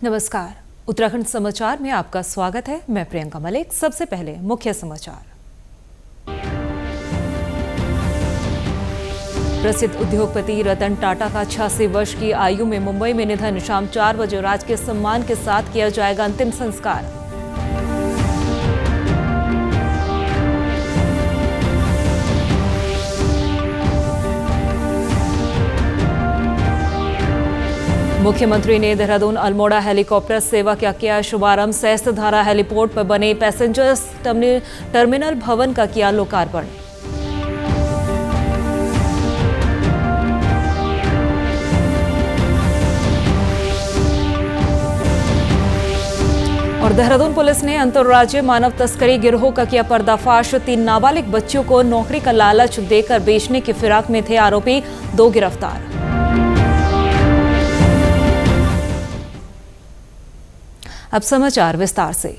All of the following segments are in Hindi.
नमस्कार, उत्तराखंड समाचार में आपका स्वागत है। मैं प्रियंका मलिक। सबसे पहले मुख्य समाचार। प्रसिद्ध उद्योगपति रतन टाटा का 86 वर्ष की आयु में मुंबई में निधन। शाम 4 बजे राजकीय सम्मान के साथ किया जाएगा अंतिम संस्कार। मुख्यमंत्री ने देहरादून अल्मोड़ा हेलीकॉप्टर सेवा का किया शुभारंभ। सहस्त्रधारा हेलीपोर्ट पर बने पैसेंजर्स टर्मिनल भवन का किया लोकार्पण। और देहरादून पुलिस ने अंतर्राज्यीय मानव तस्करी गिरोह का किया पर्दाफाश। 3 नाबालिग बच्चियों को नौकरी का लालच देकर बेचने की फिराक में थे आरोपी, 2 गिरफ्तार। अब समाचार विस्तार से।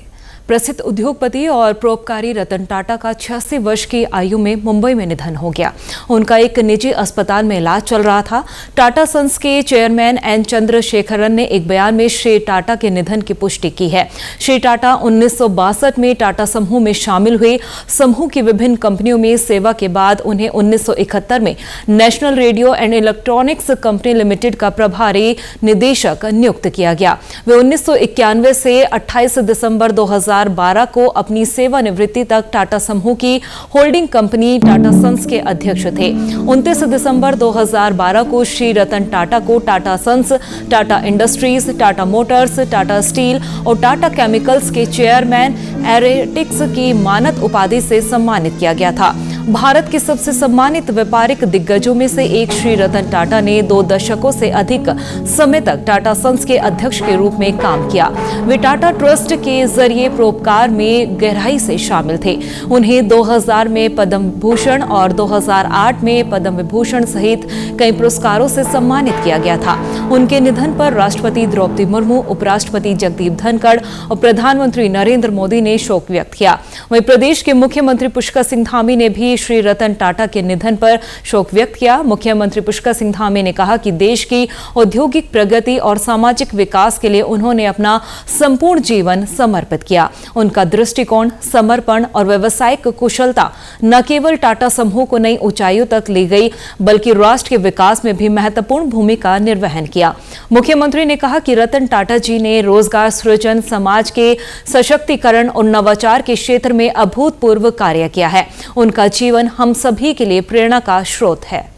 प्रसिद्ध उद्योगपति और परोपकारी रतन टाटा का 86 वर्ष की आयु में मुंबई में निधन हो गया। उनका एक निजी अस्पताल में इलाज चल रहा था। टाटा सन्स के चेयरमैन एन चंद्रशेखरन ने एक बयान में श्री टाटा के निधन की पुष्टि की है। श्री टाटा 1962 में टाटा समूह में शामिल हुए। समूह की विभिन्न कंपनियों में सेवा के बाद उन्हें 1971 में national radio and electronics company limited का प्रभारी निदेशक नियुक्त किया गया। वे 1991 से 28 दिसंबर 2012 को अपनी सेवानिवृत्ति तक टाटा समूह की होल्डिंग कंपनी टाटा सन्स के अध्यक्ष थे। 29 दिसंबर 2012 को श्री रतन टाटा को Tata Sons, Tata Industries, Tata Motors, Tata Steel और टाटा केमिकल्स के चेयरमैन एरेटिक्स की मानद उपाधि से सम्मानित किया गया था। भारत के सबसे सम्मानित व्यापारिक दिग्गजों में से एक श्री रतन टाटा ने 2 दशकों से अधिक समय तक टाटा सन्स के अध्यक्ष के रूप में काम किया। वे टाटा ट्रस्ट के जरिए परोपकार में गहराई से शामिल थे। उन्हें 2000 में पद्म भूषण और 2008 में पद्म विभूषण सहित कई पुरस्कारों से सम्मानित किया गया था। उनके निधन पर राष्ट्रपति द्रौपदी मुर्मू, उपराष्ट्रपति जगदीप धनखड़ और प्रधानमंत्री नरेंद्र मोदी ने शोक व्यक्त किया। वहीं प्रदेश के मुख्यमंत्री पुष्कर सिंह धामी ने भी श्री रतन टाटा के निधन पर शोक व्यक्त किया। मुख्यमंत्री पुष्कर सिंह धामी ने कहा कि देश की औद्योगिक प्रगति और सामाजिक विकास के लिए उन्होंने अपना संपूर्ण जीवन समर्पित किया। उनका दृष्टिकोण, समर्पण और व्यावसायिक कुशलता न केवल टाटा समूह को नई ऊंचाइयों तक ले गई, बल्कि राष्ट्र के विकास में भी महत्वपूर्ण भूमिका निर्वहन किया। मुख्यमंत्री ने कहा कि रतन टाटा जी ने रोजगार सृजन, समाज के सशक्तिकरण और नवाचार के क्षेत्र में अभूतपूर्व कार्य किया है। उनका जीवन हम सभी के लिए प्रेरणा का स्रोत है।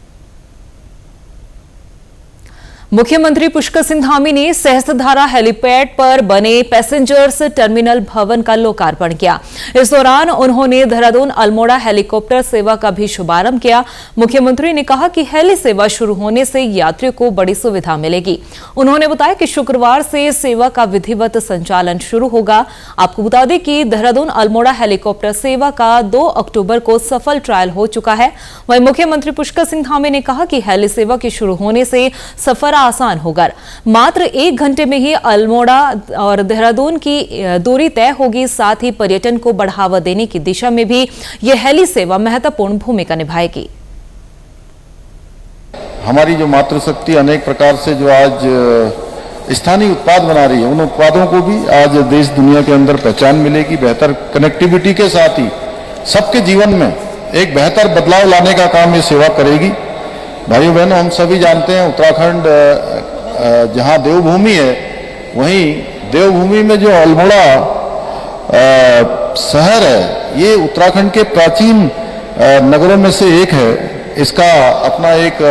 मुख्यमंत्री पुष्कर सिंह धामी ने सहस्त्रधारा हेलीपैड पर बने पैसेंजर्स टर्मिनल भवन का लोकार्पण किया। इस दौरान उन्होंने देहरादून अल्मोड़ा हेलीकॉप्टर सेवा का भी शुभारंभ किया। मुख्यमंत्री ने कहा कि हेली सेवा शुरू होने से यात्रियों को बड़ी सुविधा मिलेगी। उन्होंने बताया कि शुक्रवार से सेवा का विधिवत संचालन शुरू होगा। आपको बता दें कि देहरादून अल्मोड़ा हेलीकॉप्टर सेवा का 2 अक्टूबर को सफल ट्रायल हो चुका है। वहीं मुख्यमंत्री पुष्कर सिंह धामी ने कहा कि हेली सेवा के शुरू होने से सफर आसान होगा। मात्र 1 घंटे में ही अल्मोड़ा और देहरादून की दूरी तय होगी। साथ ही पर्यटन को बढ़ावा देने की दिशा में भी यह हेली सेवा महत्वपूर्ण भूमिका निभाएगी। हमारी जो मातृशक्ति अनेक प्रकार से जो आज स्थानीय उत्पाद बना रही है, उन उत्पादों को भी आज देश दुनिया के अंदर पहचान मिलेगी। बेहतर कनेक्टिविटी के साथ ही सबके जीवन में एक बेहतर बदलाव लाने का काम ये सेवा करेगी। भाइयों बहनों, हम सभी जानते हैं उत्तराखंड जहाँ देवभूमि है, वहीं देवभूमि में जो अल्मोड़ा शहर है, ये उत्तराखंड के प्राचीन नगरों में से एक है। इसका अपना एक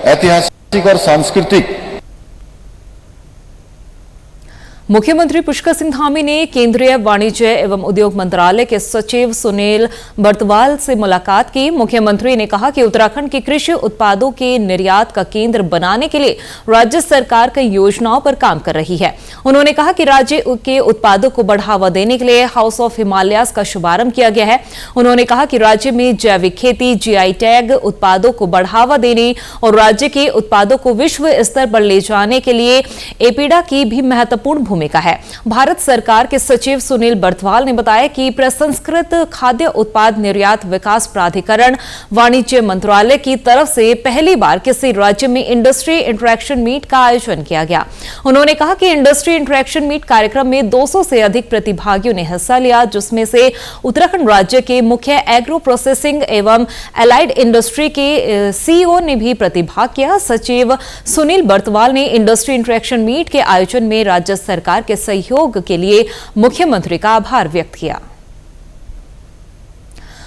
ऐतिहासिक और सांस्कृतिक। मुख्यमंत्री पुष्कर सिंह धामी ने केंद्रीय वाणिज्य एवं उद्योग मंत्रालय के सचिव सुनील बर्तवाल से मुलाकात की। मुख्यमंत्री ने कहा कि उत्तराखंड के कृषि उत्पादों के निर्यात का केंद्र बनाने के लिए राज्य सरकार कई योजनाओं पर काम कर रही है। उन्होंने कहा कि राज्य के उत्पादों को बढ़ावा देने के लिए हाउस ऑफ हिमालयाज का शुभारंभ किया गया है। उन्होंने कहा कि राज्य में जैविक खेती, जीआई टैग उत्पादों को बढ़ावा देने और राज्य के उत्पादों को विश्व स्तर पर ले जाने के लिए एपीडा की भी महत्वपूर्ण भूमिका भूमिका है। भारत सरकार के सचिव सुनील बर्थवाल ने बताया कि प्रसंस्कृत खाद्य उत्पाद निर्यात विकास प्राधिकरण वाणिज्य मंत्रालय की तरफ से पहली बार किसी राज्य में इंडस्ट्री इंटरेक्शन मीट का आयोजन किया गया। उन्होंने कहा कि इंडस्ट्री इंटरेक्शन मीट कार्यक्रम में 200 से अधिक प्रतिभागियों ने हिस्सा लिया, जिसमें से उत्तराखंड राज्य के मुख्य एग्रो प्रोसेसिंग एवं एलाइड इंडस्ट्री के सीईओ ने भी प्रतिभाग किया। सचिव सुनील बर्थवाल ने इंडस्ट्री इंटरेक्शन मीट के आयोजन में राज्य सरकार के सहयोग के लिए मुख्यमंत्री का आभार व्यक्त किया।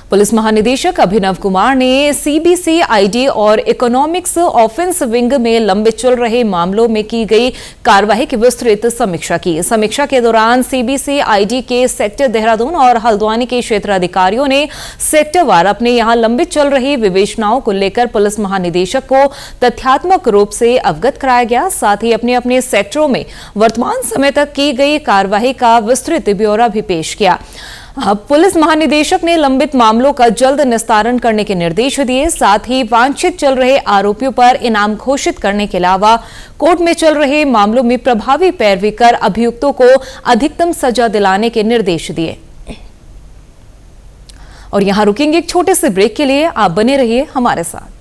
पुलिस महानिदेशक अभिनव कुमार ने सीबीसीआईडी और इकोनॉमिक्स ऑफेंस विंग में लंबित चल रहे मामलों में की गई कार्रवाई की विस्तृत समीक्षा की। समीक्षा के दौरान सीबीसीआईडी के सेक्टर देहरादून और हल्द्वानी के क्षेत्राधिकारियों ने सेक्टरवार अपने यहां लंबित चल रही विवेचनाओं को लेकर पुलिस महानिदेशक को तथ्यात्मक रूप से अवगत कराया गया। साथ ही अपने अपने सेक्टरों में वर्तमान समय तक की गई कार्रवाई का विस्तृत ब्यौरा भी पेश किया। पुलिस महानिदेशक ने लंबित मामलों का जल्द निस्तारण करने के निर्देश दिए। साथ ही वांछित चल रहे आरोपियों पर इनाम घोषित करने के अलावा कोर्ट में चल रहे मामलों में प्रभावी पैरवी कर अभियुक्तों को अधिकतम सजा दिलाने के निर्देश दिए। और यहां रुकेंगे एक छोटे से ब्रेक के लिए, आप बने रहिए हमारे साथ।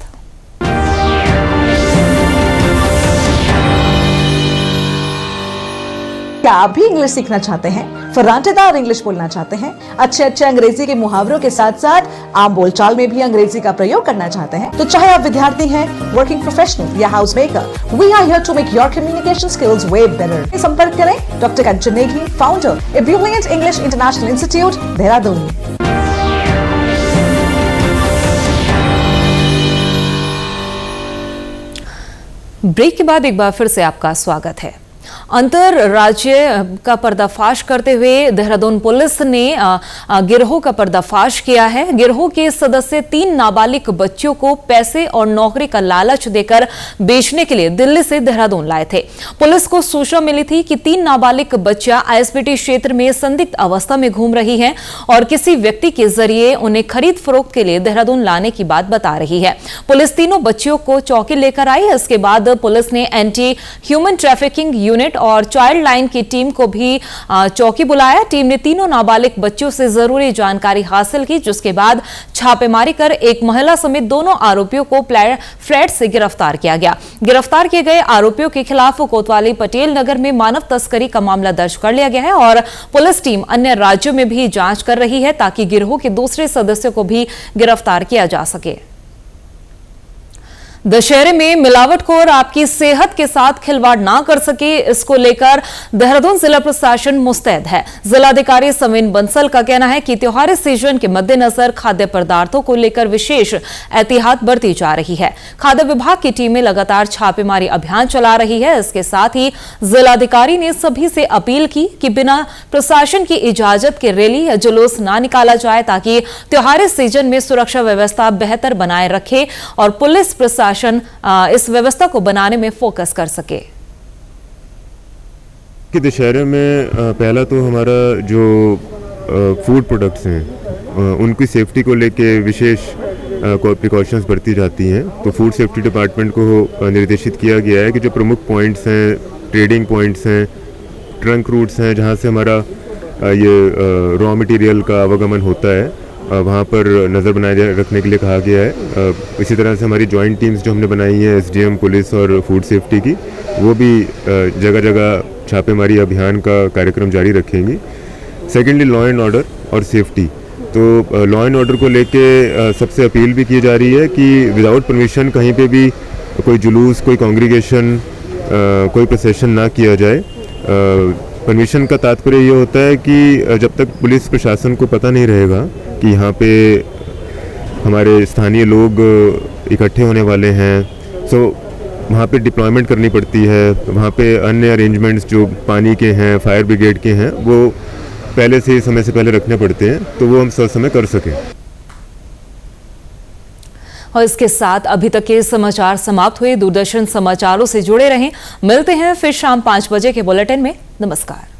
क्या आप भी इंग्लिश सीखना चाहते हैं, फर्राटेदार इंग्लिश बोलना चाहते हैं, अच्छे अंग्रेजी के मुहावरों के साथ साथ आम बोलचाल में भी अंग्रेजी का प्रयोग करना चाहते हैं? तो चाहे आप विद्यार्थी हैं, वर्किंग प्रोफेशनल या house maker, we are here to make your communication skills way better. संपर्क करें doctor Kanchan Negi, founder a brilliant English international institute, Dehradun. Break के बाद एक बार फिर से आपका स्वागत है। अंतरराज्य का पर्दाफाश करते हुए देहरादून पुलिस ने गिरोह का पर्दाफाश किया है। गिरोह के सदस्य 3 नाबालिग बच्चियों को पैसे और नौकरी का लालच देकर बेचने के लिए दिल्ली से देहरादून लाए थे। पुलिस को सूचना मिली थी कि 3 नाबालिग बच्चियां आईएसबीटी क्षेत्र में संदिग्ध अवस्था में घूम रही हैं और किसी व्यक्ति के जरिए उन्हें खरीद फरोख्त के लिए देहरादून लाने की बात बता रही है। पुलिस तीनों बच्चियों को चौकी लेकर आई। इसके बाद पुलिस ने एंटी ह्यूमन ट्रैफिकिंग यूनिट और चाइल्ड लाइन की टीम को भी चौकी बुलाया। टीम ने तीनों नाबालिग बच्चों से जरूरी जानकारी हासिल की, जिसके बाद छापेमारी कर एक महिला समेत दोनों आरोपियों को फ्लैट से गिरफ्तार किया गया। गिरफ्तार किए गए आरोपियों के खिलाफ कोतवाली पटेल नगर में मानव तस्करी का मामला दर्ज कर लिया गया है और पुलिस टीम अन्य राज्यों में भी जांच कर रही है ताकि गिरोह के दूसरे सदस्यों को भी गिरफ्तार किया जा सके। दशहरे में मिलावटखोर आपकी सेहत के साथ खिलवाड़ ना कर सके, इसको लेकर देहरादून जिला प्रशासन मुस्तैद है। जिलाधिकारी समीन बंसल का कहना है कि त्योहारी सीजन के मद्देनजर खाद्य पदार्थों को लेकर विशेष एहतियात बरती जा रही है। खाद्य विभाग की टीमें लगातार छापेमारी अभियान चला रही है। इसके साथ ही जिलाधिकारी ने सभी से अपील की कि बिना प्रशासन की इजाजत के रैली या जुलूस ना निकाला जाए ताकि त्योहारी सीजन में सुरक्षा व्यवस्था बेहतर बनाए रखे और पुलिस प्रशासन इस व्यवस्था को बनाने में फोकस कर सके। कि दशहरे में पहला तो हमारा जो फूड प्रोडक्ट्स हैं उनकी सेफ्टी को लेके विशेष प्रिकॉशंस बरती जाती हैं। तो फूड सेफ्टी डिपार्टमेंट को निर्देशित किया गया है कि जो प्रमुख पॉइंट्स हैं, ट्रेडिंग पॉइंट्स हैं, ट्रंक रूट्स हैं, जहाँ से हमारा ये रॉ मटेरियल का आवागमन होता है, वहाँ पर नज़र बनाए रखने के लिए कहा गया है। इसी तरह से हमारी जॉइंट टीम्स जो हमने बनाई हैं एसडीएम, पुलिस और फूड सेफ्टी की, वो भी जगह जगह छापेमारी अभियान का कार्यक्रम जारी रखेंगी। सेकेंडली लॉ एंड ऑर्डर और सेफ्टी। तो लॉ एंड ऑर्डर को लेके सबसे अपील भी की जा रही है कि विदाउट परमिशन कहीं पे भी कोई जुलूस, कोई कांग्रीगेशन, कोई प्रोसेशन ना किया जाए। परमिशन का तात्पर्य ये होता है कि जब तक पुलिस प्रशासन को पता नहीं रहेगा कि यहाँ पे हमारे स्थानीय लोग इकट्ठे होने वाले हैं, सो वहाँ पे डिप्लॉयमेंट करनी पड़ती है। वहाँ पे अन्य अरेंजमेंट्स जो पानी के हैं, फायर ब्रिगेड के हैं, वो पहले से समय से पहले रखने पड़ते हैं, तो वो हम समय कर सकें। और इसके साथ अभी तक के समाचार समाप्त हुए। दूरदर्शन समाचारों से जुड़े रहें। मिलते हैं फिर शाम 5 बजे के बुलेटिन में। नमस्कार।